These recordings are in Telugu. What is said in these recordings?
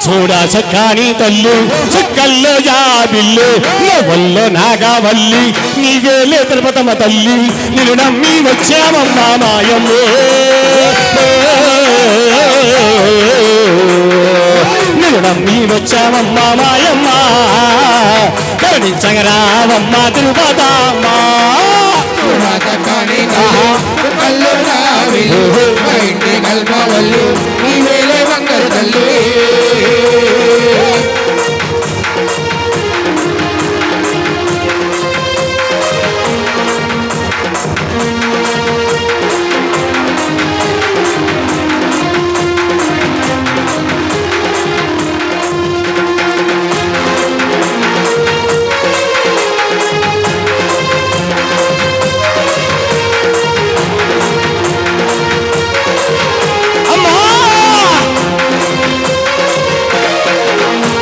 చూడా చక్కాని తల్లు చుక్కల్లో జాబిల్లు నవ్వల్లో నాగావల్లి నీవేలే తిరుపతమ్మ తల్లి నిన్ను నమ్మి వచ్చామమ్మా మాయమ్మో నిన్ను నమ్మి వచ్చామమ్మా మాయమ్మ కరుణించగరావమ్మ తిరుపతమ్మా బంగారు తల్లి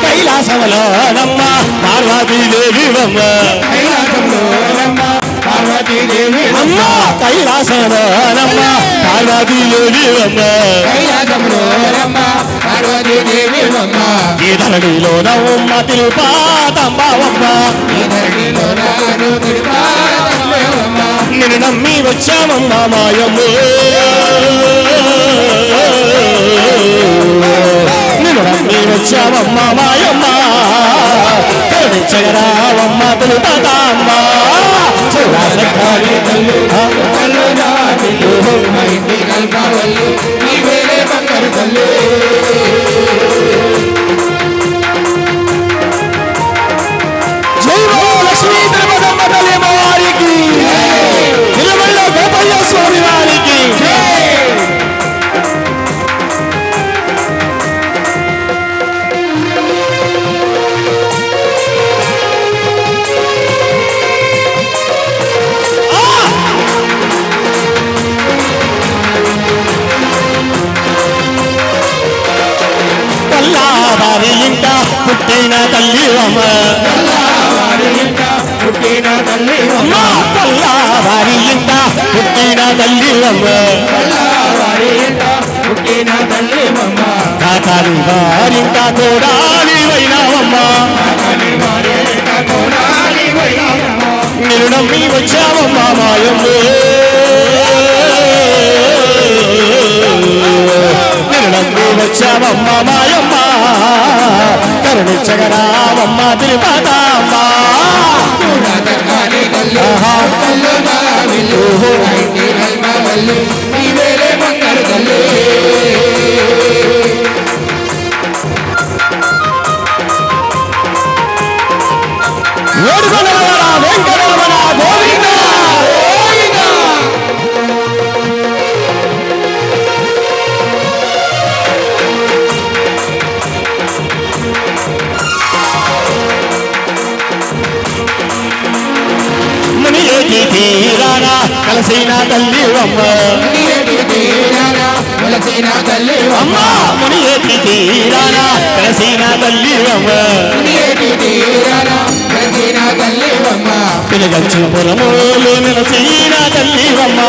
కైలాసంలోనమ్మ పార్వతీదేవి అమ్మ పార్వతీదేవి అమ్మ కైలాసంలోనమ్మ పార్వతీదేవి అమ్మ పార్వతీదేవి అమ్మ ఈ ధరణిలోనమ్మ తిరుపతమ్మ నిన్ను నమ్మి వచ్చామమ్మ మాయమ్మ నిన్ను నమ్మి వచ్చామమ్మ మాయమ్మ కరుణించగరావమ్మ తిరుపతమ్మ బంగారు తల్లి లక్ష్మీ తిరుపతమ్మ తల్లి వారికి తిరుమల గోపయ్య స్వామి వారికి కొల్లావారి ఇంట పుట్టిన తల్లి అమ్మ పుట్టిన తల్లి అమ్మ కొల్లావారి ఇంట పుట్టిన తల్లి అమ్మ పుట్టిన తల్లి అమ్మ కాకాని వారింట తోడాలి వైనావమ్మ నిన్ను నమ్మి వచ్చావమ్మ మాయమ్మ నిన్ను నమ్మి వచ్చావమ్మ మాయమ్మ కరుణించగరావమ్మ తిరుపతమ్మ బంగారు తల్లి వేడుకొండలవాడ వెంకటరమణ గోవింద ముని ఏటి తీరాన కలసిన తల్లి అమ్మ వెలసిన తల్లి అమ్మ ముని ఏటి తీరాన కలసిన తల్లి అమ్మ వెలసిన తల్లి పిలగచ్చి పురములు నిలసిన తల్లి అమ్మ